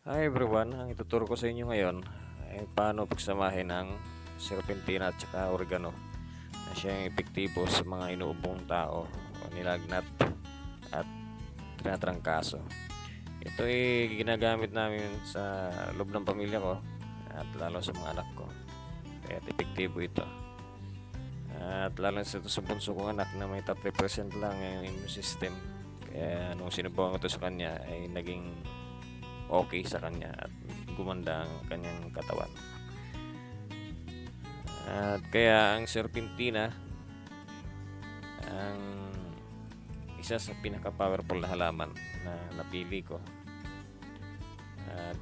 Hi everyone, ang ituturo ko sa inyo ngayon ay paano pagsamahin ang serpentina at saka oregano na siyang epektibo sa mga inuubong tao o nilagnat at tinatrangkaso. Ito ay ginagamit namin sa loob ng pamilya ko at lalo sa mga anak ko. Kaya epektibo ito. At lalo sa ito sa bunso kong anak na may 30% lang yung immune system. Kaya nung sinubukan ko ito sa kanya ay naging okay sa kanya at gumanda ang kanyang katawan. At kaya ang serpentina ang isa sa pinaka-powerful na halaman na napili ko. At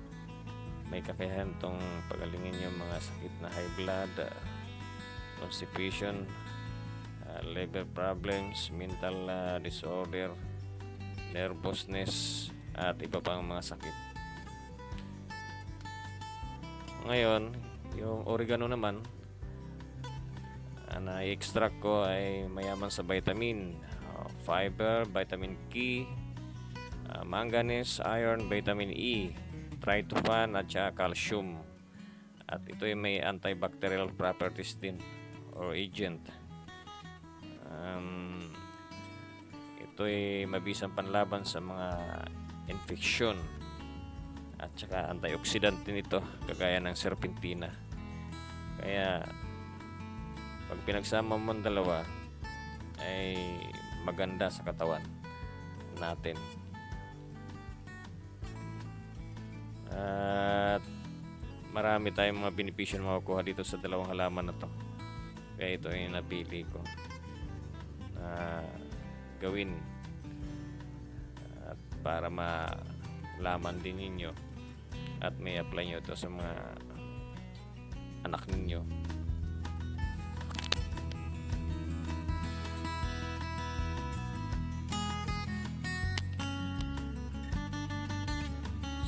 may kakayahan itong pagalingin yung mga sakit na high blood, constipation, liver problems, mental disorder, nervousness, at iba pang mga sakit. Ngayon, yung oregano naman na i-extract ko ay mayaman sa vitamin, fiber, vitamin K, manganese, iron, vitamin E, tryptophan at saka calcium. At ito ay may antibacterial properties din or agent. Ito ay mabisang panlaban sa mga infeksyon at saka antioxidant din ito kagaya ng serpentina. Kaya pag pinagsama mo ang dalawa ay maganda sa katawan natin. At marami tayong mga benepisyo na makukuha dito sa dalawang halaman na to. Kaya ito ay napili ko na gawin at para malaman din ninyo at may apply nyo ito sa mga anak ninyo.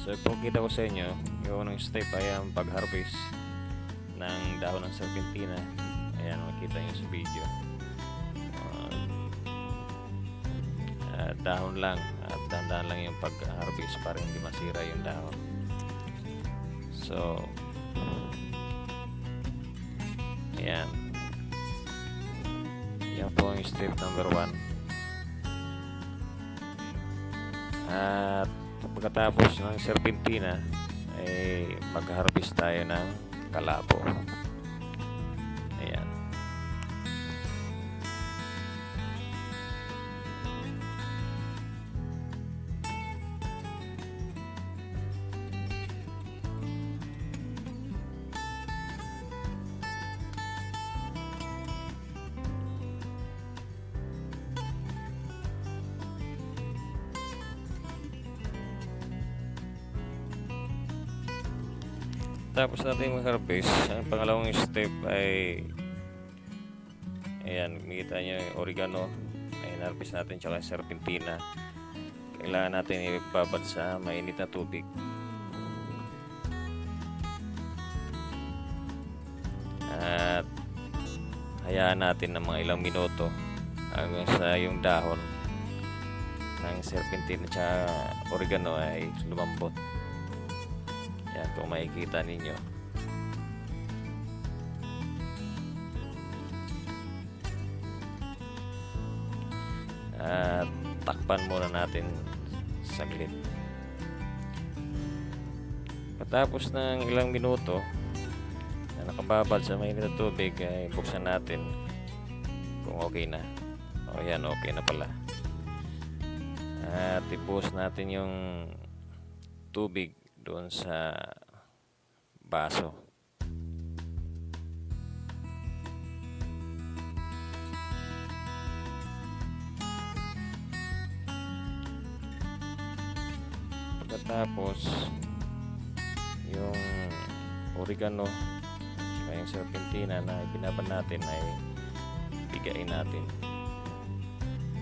So ipakita ko sa inyo yung unang step ay ang pag-harvest ng dahon ng serpentina. Ayan, makita nyo sa video. Dahon lang at dahan-dahan lang yung pag-harvest para hindi masira yung dahon. So ayan, yan po ang step number 1. At pagkatapos ng serpentina ay mag-harvest tayo ng kalabo. Ayan. Tapos natin mag-harvest, ang pangalawang step ay ayan, makita nyo yung oregano ay harvest natin tsaka serpentina. Kailangan natin ibabad sa mainit na tubig. At hayaan natin ng mga ilang minuto hanggang sa yung dahon ng serpentina tsaka oregano ay lumambot. Yan, kung makikita ninyo. At takpan muna natin saglit. Patapos ng ilang minuto na nakababad sa mainit na tubig ay buksan natin kung okay na. O yan, okay na pala. At ibuhos natin yung tubig doon sa baso. Pagkatapos yung oregano at yung serpentina na ibinaban natin ay bigain natin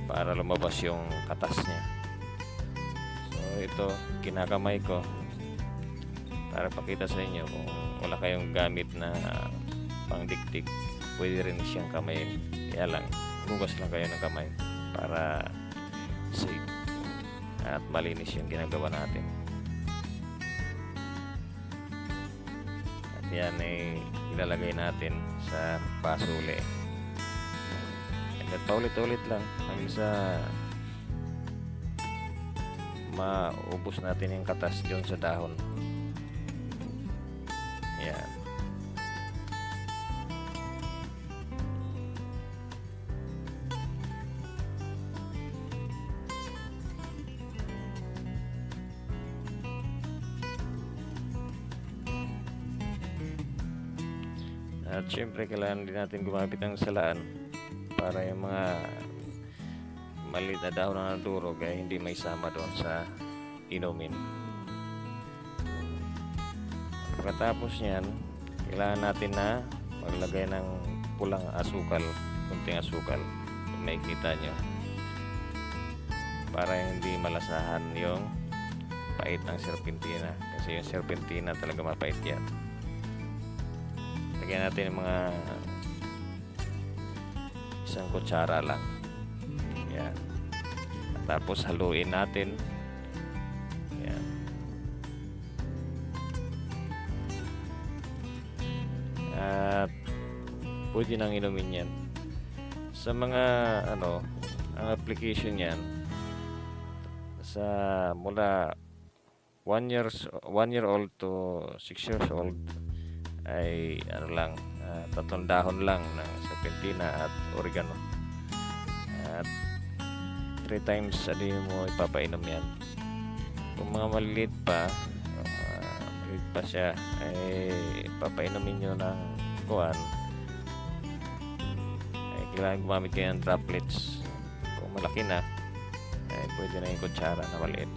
para lumabas yung katas niya. So ito, kinakamay ko para pakita sa inyo kung wala kayong gamit na pangdikdik, pwede rin siyang kamayin. Kaya lang, hugas lang kayo ng kamay para safe at malinis yung ginagawa natin. yan ay ilalagay natin sa baso uli. Paulit-ulit lang hanggang sa maubos natin yung katas dyan sa dahon. Yan. At syempre kailangan din natin gumamit ng salaan para yung mga maliit na dahon na nadurog ay hindi may sama doon sa inumin. Pagkatapos niyan, kailangan natin na maglagay ng pulang asukal, kunting asukal, kung makikita nyo, para hindi malasahan yung pait ng serpentina, kasi yung serpentina talaga mapait yan. Lagyan natin ng mga isang kutsara lang. Yan. At tapos haluin natin. Yan. At pwede nang inumin yan. Sa mga ang application yan sa mula 1 year old to 6 years old ay 3 dahon lang ng serpentina at oregano. At 3 times a day mo ipapainom yan. Kung mga maliliit pa siya, ay papainumin nyo ng kuwan, ay kailangan gumamit kayo ng droplets. Kung malaki na, ay pwede na yung kutsara na maliit.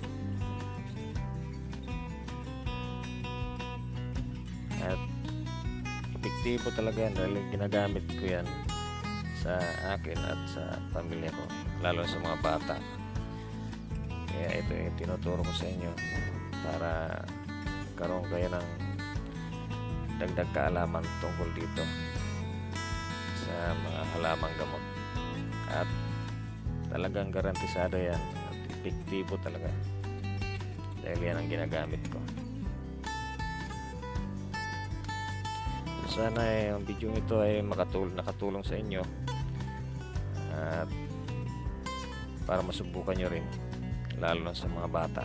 At epektibo talaga yan dahil ginagamit ko yan sa akin at sa pamilya ko, lalo sa mga bata. Kaya ito yung tinuturo ko sa inyo para karoon kayo ng dagdag kaalaman tungkol dito sa mga halamang gamot. At talagang garantisado yan at epektibo talaga dahil yan ang ginagamit ko. Sana yung video ito ay nakatulong sa inyo at para masubukan nyo rin, lalo na sa mga bata.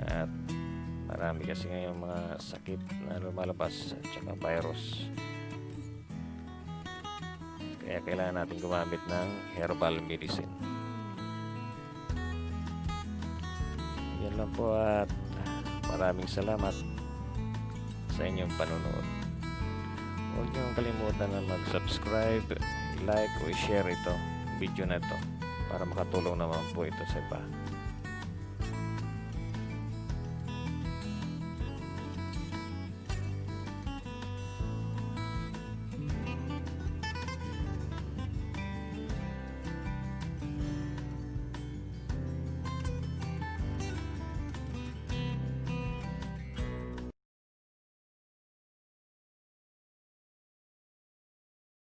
At marami kasi ngayon mga sakit na lumalabas at saka virus, kaya kailangan natin gumamit ng herbal medicine. Yan lang po at maraming salamat sa inyong panonood. Huwag niyo kalimutan na mag-subscribe, like o i-share ito, video na ito, para makatulong naman po ito sa iba.